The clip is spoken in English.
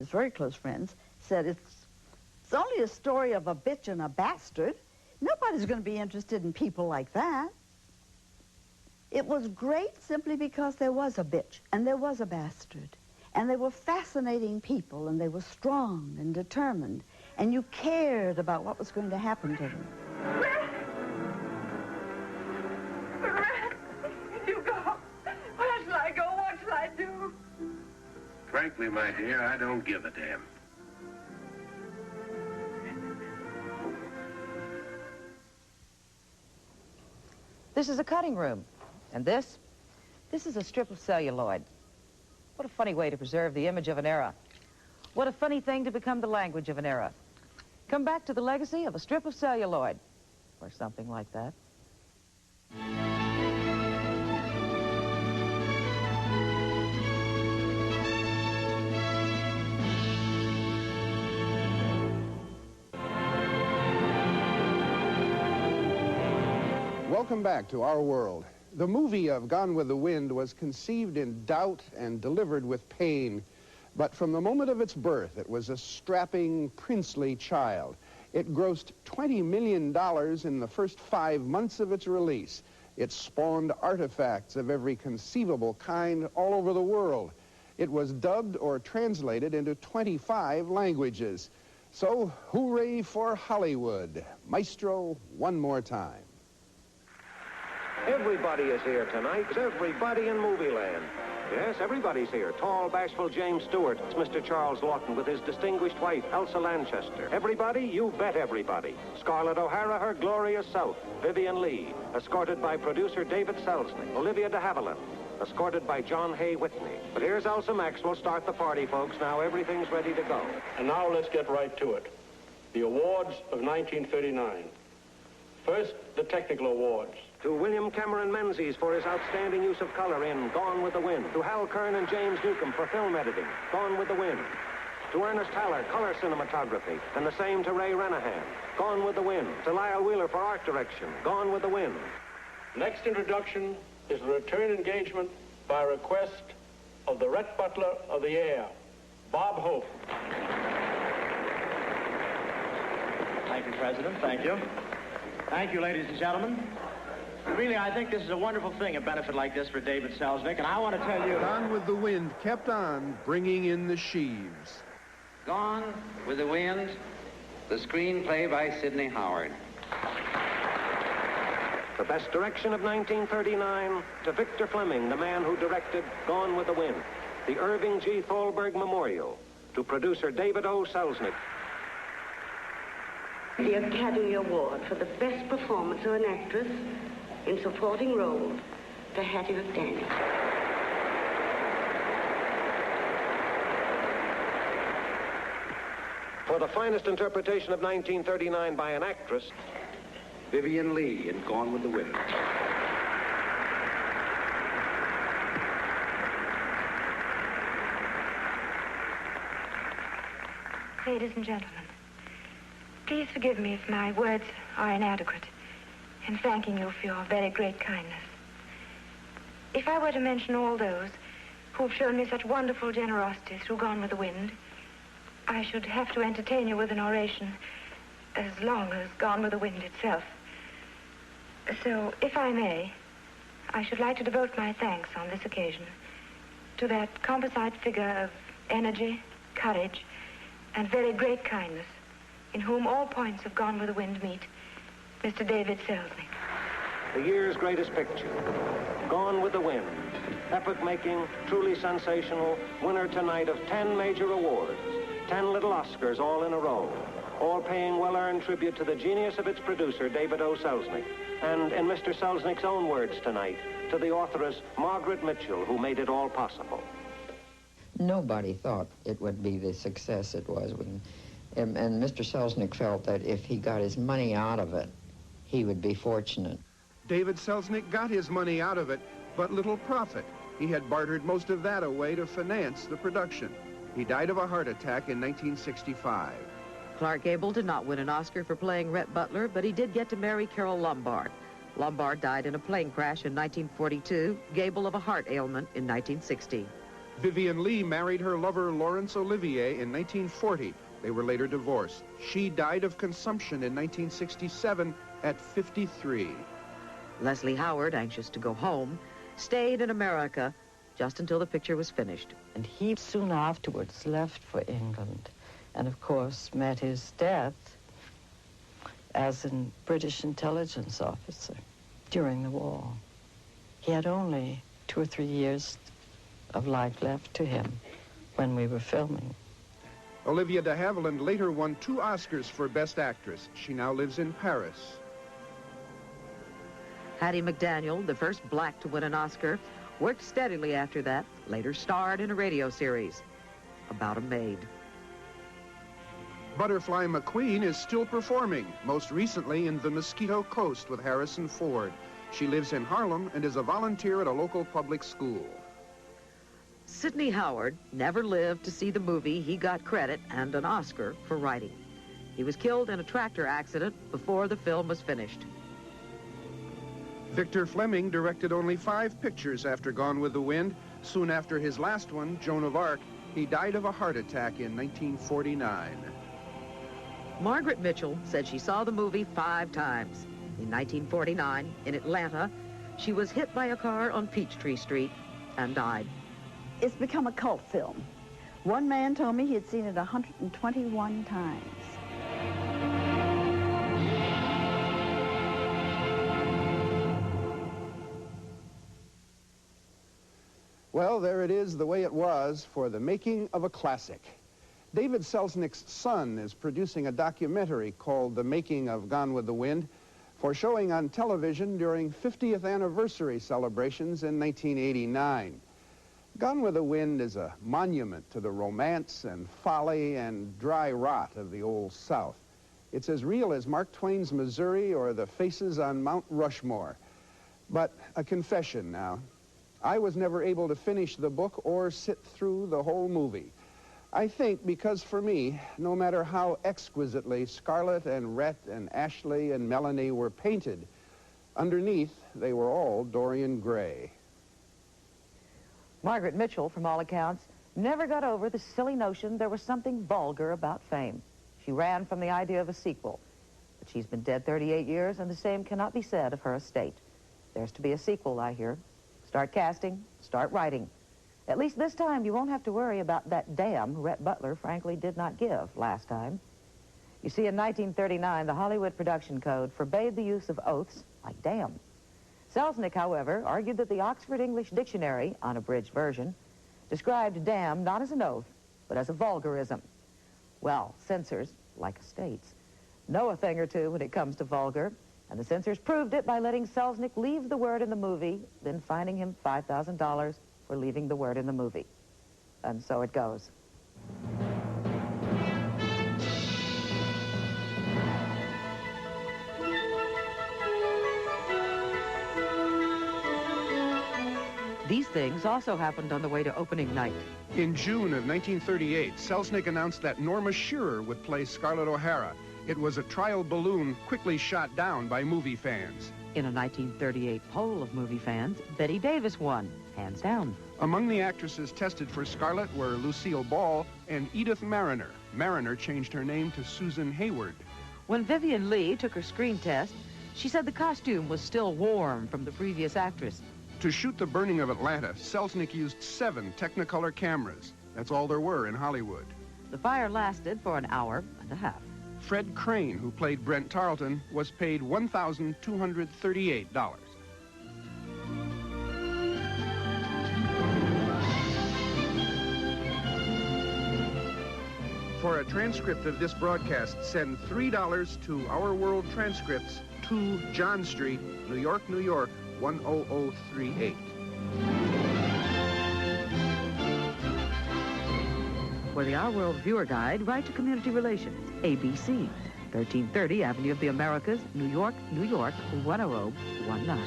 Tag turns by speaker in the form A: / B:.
A: his very close friends, said, it's only a story of a bitch and a bastard. Nobody's going to be interested in people like that. It was great simply because there was a bitch and there was a bastard. And they were fascinating people, and they were strong and determined, and you cared about what was going to happen to them.
B: You go. Where shall I go? What shall I do?
C: Frankly, my dear, I don't give a damn.
D: This is a cutting room, and this is a strip of celluloid. What a funny way to preserve the image of an era. What a funny thing to become the language of an era. Come back to the legacy of a strip of celluloid, or something like that.
E: Welcome back to our world. The movie of Gone with the Wind was conceived in doubt and delivered with pain. But from the moment of its birth, it was a strapping, princely child. It grossed $20 million in the first 5 months of its release. It spawned artifacts of every conceivable kind all over the world. It was dubbed or translated into 25 languages. So, hooray for Hollywood. Maestro, one more time.
C: Everybody is here tonight. Everybody in movie land. Yes, everybody's here. Tall, bashful James Stewart. It's Mr. Charles Lawton with his distinguished wife, Elsa Lanchester. Everybody? You bet everybody. Scarlett O'Hara, her glorious self. Vivian Lee, escorted by producer David Selznick. Olivia de Havilland, escorted by John Hay Whitney. But here's Elsa Maxwell. Start the party, folks. Now everything's ready to go.
F: And now let's get right to it. The awards of 1939. First, the technical awards.
C: To William Cameron Menzies for his outstanding use of color in Gone with the Wind. To Hal Kern and James Newcomb for film editing, Gone with the Wind. To Ernest Haller, color cinematography. And the same to Ray Renahan, Gone with the Wind. To Lyle Wheeler for art direction, Gone with the Wind.
F: Next introduction is the return engagement by request of the Rhett Butler of the Air, Bob Hope.
G: Thank you, President. Thank you. Thank you, ladies and gentlemen. Really, I think this is a wonderful thing, a benefit like this for David Selznick, and I want to tell you...
E: Gone with the Wind kept on bringing in the sheaves.
H: Gone with the Wind, the screenplay by Sidney Howard.
C: The best direction of 1939 to Victor Fleming, the man who directed Gone with the Wind. The Irving G. Thalberg Memorial to producer David O. Selznick.
I: The Academy Award for the best performance of an actress in supporting role to Hattie McDaniel.
C: For the finest interpretation of 1939 by an actress,
H: Vivian Lee in Gone with the Wind.
J: Ladies and gentlemen, please forgive me if my words are inadequate in thanking you for your very great kindness. If I were to mention all those who have shown me such wonderful generosity through Gone with the Wind, I should have to entertain you with an oration as long as Gone with the Wind itself. So, if I may, I should like to devote my thanks on this occasion to that composite figure of energy, courage, and very great kindness in whom all points of Gone with the Wind meet, Mr. David Selznick.
C: the year's greatest picture, Gone with the Wind. Epoch-making, truly sensational, winner tonight of 10 major awards, 10 little Oscars all in a row, all paying well-earned tribute to the genius of its producer, David O. Selznick, and in Mr. Selznick's own words tonight, to the authoress, Margaret Mitchell, who made it all possible.
K: Nobody thought it would be the success it was. And Mr. Selznick felt that if he got his money out of it, he would be fortunate.
E: David Selznick got his money out of it, but little profit. He had bartered most of that away to finance the production. He died of a heart attack in 1965.
D: Clark Gable did not win an Oscar for playing Rhett Butler, but he did get to marry Carole Lombard. Lombard died in a plane crash in 1942, Gable of a heart ailment in 1960.
E: Vivien Leigh married her lover Laurence Olivier in 1940. They were later divorced. She died of consumption in 1967 at 53.
D: Leslie Howard, anxious to go home, stayed in America just until the picture was finished.
K: And he soon afterwards left for England and, of course, met his death as a British intelligence officer during the war. He had only 2 or 3 years of life left to him when we were filming.
E: Olivia de Havilland later won 2 Oscars for Best Actress. She now lives in Paris.
D: Hattie McDaniel, the first black to win an Oscar, worked steadily after that, later starred in a radio series about a maid.
E: Butterfly McQueen is still performing, most recently in The Mosquito Coast with Harrison Ford. She lives in Harlem and is a volunteer at a local public school.
D: Sidney Howard never lived to see the movie he got credit and an Oscar for writing. He was killed in a tractor accident before the film was finished.
E: Victor Fleming directed only 5 pictures after Gone with the Wind. Soon after his last one, Joan of Arc, he died of a heart attack in 1949.
D: Margaret Mitchell said she saw the movie 5 times. In 1949, in Atlanta, she was hit by a car on Peachtree Street and died.
A: It's become a cult film. One man told me he had seen it 121 times.
E: Well, there it is, the way it was for the making of a classic. David Selznick's son is producing a documentary called The Making of Gone with the Wind for showing on television during 50th anniversary celebrations in 1989. Gone with the Wind is a monument to the romance and folly and dry rot of the Old South. It's as real as Mark Twain's Missouri or the faces on Mount Rushmore. But a confession now. I was never able to finish the book or sit through the whole movie. I think because for me, no matter how exquisitely Scarlett and Rhett and Ashley and Melanie were painted, underneath they were all Dorian Gray.
D: Margaret Mitchell, from all accounts, never got over the silly notion there was something vulgar about fame. She ran from the idea of a sequel. But she's been dead 38 years, and the same cannot be said of her estate. There's to be a sequel, I hear. Start casting, start writing. At least this time you won't have to worry about that damn Rhett Butler frankly did not give last time. You see, in 1939, the Hollywood Production Code forbade the use of oaths like damn. Selznick, however, argued that the Oxford English Dictionary, unabridged version, described damn not as an oath, but as a vulgarism. Well, censors, like estates, know a thing or two when it comes to vulgar, and the censors proved it by letting Selznick leave the word in the movie, then fining him $5,000 for leaving the word in the movie. And so it goes. These things also happened on the way to opening night.
E: In June of 1938, Selznick announced that Norma Shearer would play Scarlett O'Hara. It was a trial balloon quickly shot down by movie fans.
D: In a 1938 poll of movie fans, Betty Davis won, hands down.
E: Among the actresses tested for Scarlett were Lucille Ball and Edith Mariner. Mariner changed her name to Susan Hayward.
D: When Vivien Leigh took her screen test, she said the costume was still warm from the previous actress.
E: To shoot the burning of Atlanta, Selznick used 7 Technicolor cameras. That's all there were in Hollywood.
D: The fire lasted for an hour and a half.
E: Fred Crane, who played Brent Tarleton, was paid $1,238. For a transcript of this broadcast, send $3 to Our World Transcripts, 2 John Street, New York, New York, 10038.
D: For the Our World Viewer Guide, write to Community Relations, ABC, 1330 Avenue of the Americas, New York, New York, 10019.